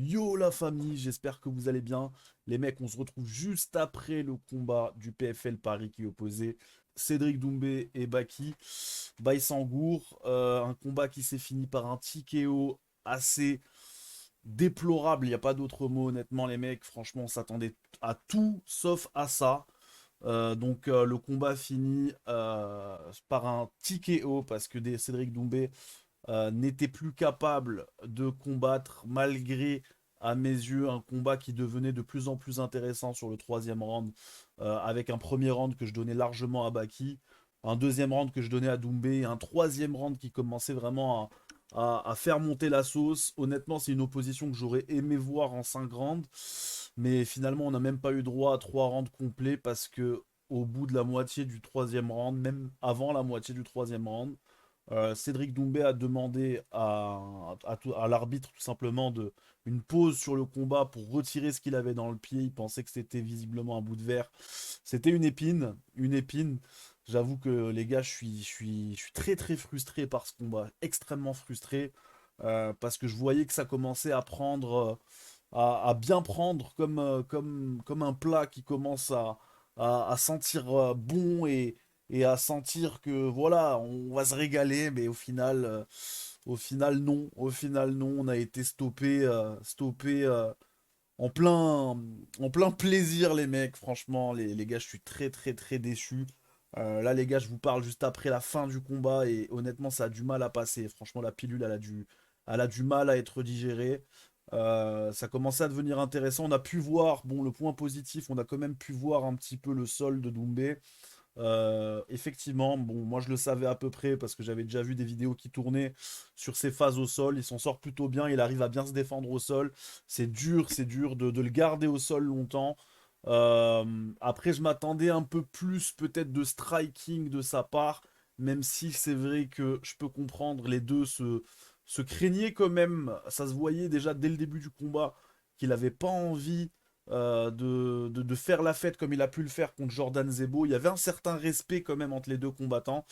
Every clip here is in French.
Yo la famille, j'espère que vous allez bien. Les mecs, on se retrouve juste après le combat du PFL Paris qui opposait Cédric Doumbé et Baki Baïsangour. Un combat qui s'est fini par un TKO assez déplorable. Il n'y a pas d'autre mot, honnêtement, les mecs. Franchement, on s'attendait à tout sauf à ça. Le combat finit par un TKO parce que Cédric Doumbé n'était plus capable de combattre malgré, à mes yeux, un combat qui devenait de plus en plus intéressant sur le troisième round, avec un premier round que je donnais largement à Baki, un deuxième round que je donnais à Doumbé, et un troisième round qui commençait vraiment à faire monter la sauce. Honnêtement, c'est une opposition que j'aurais aimé voir en 5 rounds, mais finalement, on n'a même pas eu droit à 3 rounds complets parce que au bout de la moitié du troisième round, même avant la moitié du troisième round, Cédric Doumbé a demandé à l'arbitre tout simplement une pause sur le combat pour retirer ce qu'il avait dans le pied. Il pensait que c'était visiblement un bout de verre. C'était une épine, une épine. J'avoue que les gars, je suis très très frustré par ce combat, extrêmement frustré, parce que je voyais que ça commençait à prendre, à bien prendre comme un plat qui commence à sentir bon et à sentir que voilà, on va se régaler, mais au final non, on a été stoppé en plein plaisir les mecs, franchement les gars, je suis très très très déçu. Là les gars, je vous parle juste après la fin du combat et honnêtement ça a du mal à passer. Franchement la pilule elle a du mal à être digérée. Ça commençait à devenir intéressant. On a pu voir, bon le point positif, on a quand même pu voir un petit peu le sol de Doumbé. Effectivement, bon, moi je le savais à peu près parce que j'avais déjà vu des vidéos qui tournaient sur ses phases au sol. Il s'en sort plutôt bien, il arrive à bien se défendre au sol. C'est dur de le garder au sol longtemps. Après, je m'attendais un peu plus peut-être de striking de sa part, même si c'est vrai que je peux comprendre, les deux se craignaient quand même. Ça se voyait déjà dès le début du combat qu'il n'avait pas envie de faire la fête comme il a pu le faire contre Jordan Zebo. Il y avait un certain respect quand même entre les deux combattants.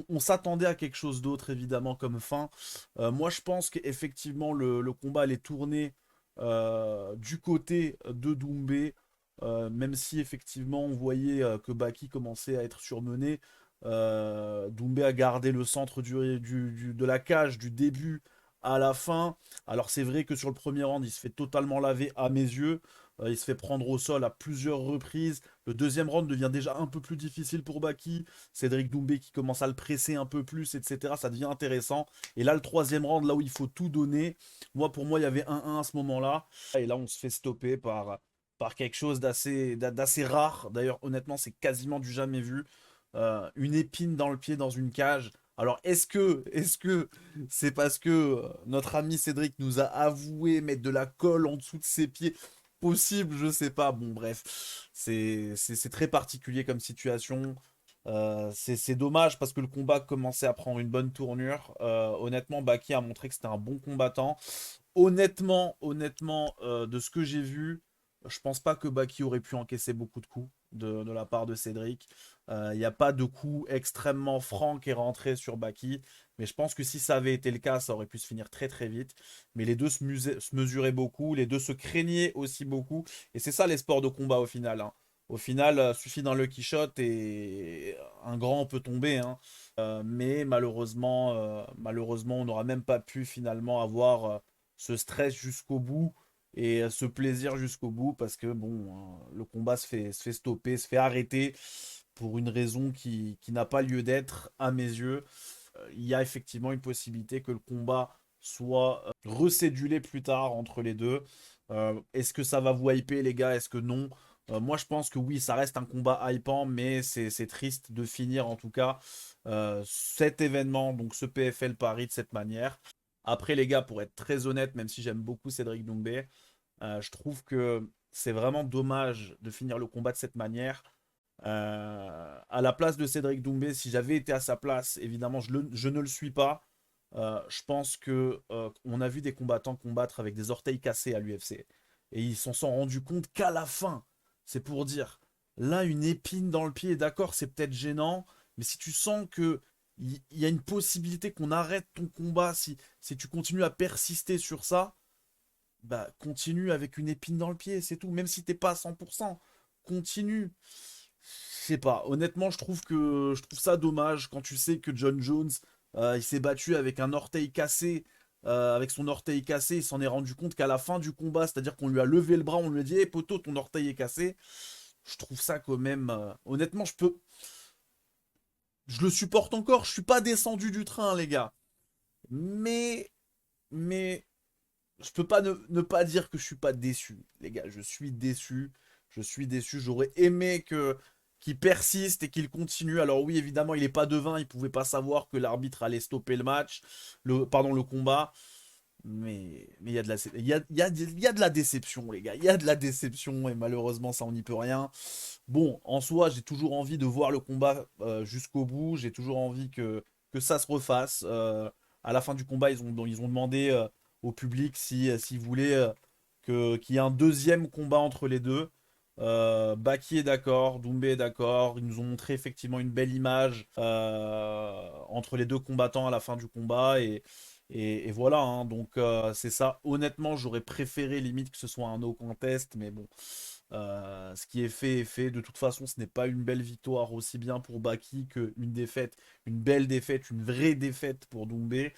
On s'attendait à quelque chose d'autre évidemment comme fin. Moi je pense qu'effectivement le combat allait tourner du côté de Doumbé, même si effectivement on voyait que Baki commençait à être surmené. Doumbé a gardé le centre de la cage du début à la fin. Alors c'est vrai que sur le premier round, il se fait totalement laver à mes yeux. Il se fait prendre au sol à plusieurs reprises. Le deuxième round devient déjà un peu plus difficile pour Baki. Cédric Doumbé qui commence à le presser un peu plus, etc. Ça devient intéressant. Et là, le troisième round, là où il faut tout donner. Pour moi, il y avait 1-1 à ce moment-là. Et là, on se fait stopper par quelque chose d'assez rare. D'ailleurs, honnêtement, c'est quasiment du jamais vu. Une épine dans le pied dans une cage. Alors, est-ce que c'est parce que notre ami Cédric nous a avoué mettre de la colle en dessous de ses pieds? Possible, je sais pas. Bon, bref, c'est très particulier comme situation. C'est dommage parce que le combat commençait à prendre une bonne tournure. Honnêtement, Baki a montré que c'était un bon combattant. Honnêtement, de ce que j'ai vu, je pense pas que Baki aurait pu encaisser beaucoup de coups de la part de Cédric. Il n'y a pas de coup extrêmement franc qui est rentré sur Baki. Mais je pense que si ça avait été le cas, ça aurait pu se finir très très vite. Mais les deux se mesuraient beaucoup, les deux se craignaient aussi beaucoup. Et c'est ça les sports de combat au final, hein. Au final, suffit d'un lucky shot et un grand peut tomber, hein. Mais malheureusement, on n'aura même pas pu finalement avoir ce stress jusqu'au bout et ce plaisir jusqu'au bout parce que bon, hein, le combat se fait stopper, se fait arrêter pour une raison qui n'a pas lieu d'être à mes yeux. Il y a effectivement une possibilité que le combat soit recédulé plus tard entre les deux. Est-ce que ça va vous hyper les gars? Est-ce que non? Moi je pense que oui, ça reste un combat hypant, mais c'est triste de finir en tout cas cet événement, donc ce PFL Paris de cette manière. Après les gars, pour être très honnête, même si j'aime beaucoup Cédric Doumbé, je trouve que c'est vraiment dommage de finir le combat de cette manière. À la place de Cédric Doumbé, si j'avais été à sa place, évidemment, je ne le suis pas. Je pense que on a vu des combattants combattre avec des orteils cassés à l'UFC. Et ils s'en sont rendus compte qu'à la fin. C'est pour dire, là, une épine dans le pied, d'accord, c'est peut-être gênant, mais si tu sens que il y a une possibilité qu'on arrête ton combat, si tu continues à persister sur ça, bah continue avec une épine dans le pied, c'est tout. Même si t'es pas à 100%, continue. Je sais pas, honnêtement, je trouve ça dommage quand tu sais que John Jones, il s'est battu avec un orteil cassé, avec son orteil cassé, il s'en est rendu compte qu'à la fin du combat, c'est-à-dire qu'on lui a levé le bras, on lui a dit, hé poteau, ton orteil est cassé. Je trouve ça quand même, honnêtement, je le supporte encore, je suis pas descendu du train, les gars. Mais, mais, je peux pas ne pas dire que je suis pas déçu, les gars. Je suis déçu. Je suis déçu. J'aurais aimé que qu'il persiste et qu'il continue. Alors oui, évidemment, il est pas devin. Il pouvait pas savoir que l'arbitre allait stopper le match, pardon, le combat. Mais il y a de la, il y a de la déception, les gars. Il y a de la déception et malheureusement, ça on n'y peut rien. Bon, en soi, j'ai toujours envie de voir le combat jusqu'au bout. J'ai toujours envie que ça se refasse. À la fin du combat, ils ont demandé au public s'ils voulaient qu'il y ait un deuxième combat entre les deux. Baki est d'accord, Doumbé est d'accord. Ils nous ont montré effectivement une belle image entre les deux combattants à la fin du combat. Et voilà, hein. Donc c'est ça. Honnêtement, j'aurais préféré limite que ce soit un no contest. Mais bon. Ce qui est fait est fait. De toute façon, ce n'est pas une belle victoire aussi bien pour Baki qu'une défaite, une belle défaite, une vraie défaite pour Doumbé.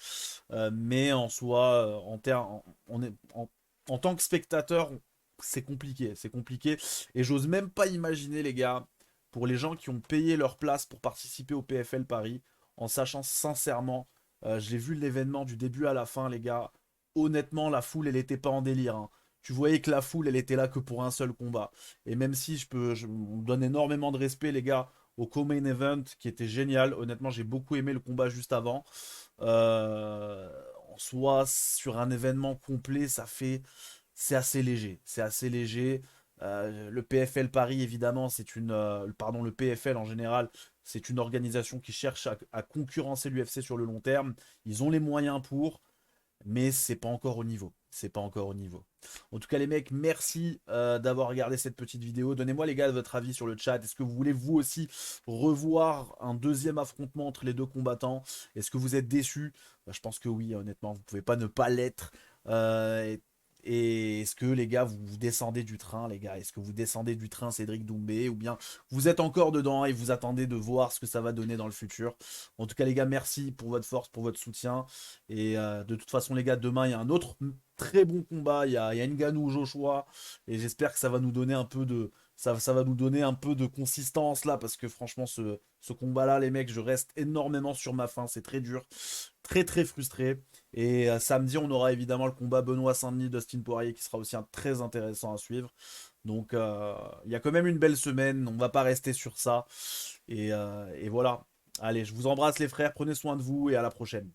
Mais en soi, en tant que spectateur, c'est compliqué. C'est compliqué. Et j'ose même pas imaginer, les gars, pour les gens qui ont payé leur place pour participer au PFL Paris, en sachant sincèrement, j'ai vu l'événement du début à la fin, les gars. Honnêtement, la foule, elle était pas en délire, hein. Tu voyais que la foule, elle était là que pour un seul combat. Et même si on me donne énormément de respect, les gars, au co-main event, qui était génial. Honnêtement, j'ai beaucoup aimé le combat juste avant. Euh, En soi, sur un événement complet, c'est assez léger. C'est assez léger. Le PFL Paris, évidemment, pardon, le PFL en général, c'est une organisation qui cherche à concurrencer l'UFC sur le long terme. Ils ont les moyens pour, mais c'est pas encore au niveau. C'est pas encore au niveau. En tout cas, les mecs, merci d'avoir regardé cette petite vidéo. Donnez-moi, les gars, votre avis sur le chat. Est-ce que vous voulez, vous aussi, revoir un deuxième affrontement entre les deux combattants? Est-ce que vous êtes déçus? Bah, je pense que oui, honnêtement, vous pouvez pas ne pas l'être. Et est-ce que, les gars, vous descendez du train, les gars? Est-ce que vous descendez du train Cédric Doumbé? Ou bien vous êtes encore dedans et vous attendez de voir ce que ça va donner dans le futur? En tout cas, les gars, merci pour votre force, pour votre soutien. Et de toute façon, les gars, demain, il y a un autre très bon combat. Il y a Ngannou Joshua. Et j'espère que ça va nous donner un peu de. Ça va nous donner un peu de consistance là. Parce que franchement, ce combat-là, les mecs, je reste énormément sur ma faim. C'est très dur. Très très frustré. Et samedi, on aura évidemment le combat Benoît Saint-Denis, Dustin Poirier, qui sera aussi un très intéressant à suivre. Donc il y a quand même une belle semaine. On va pas rester sur ça. Et voilà. Allez, je vous embrasse les frères. Prenez soin de vous et à la prochaine.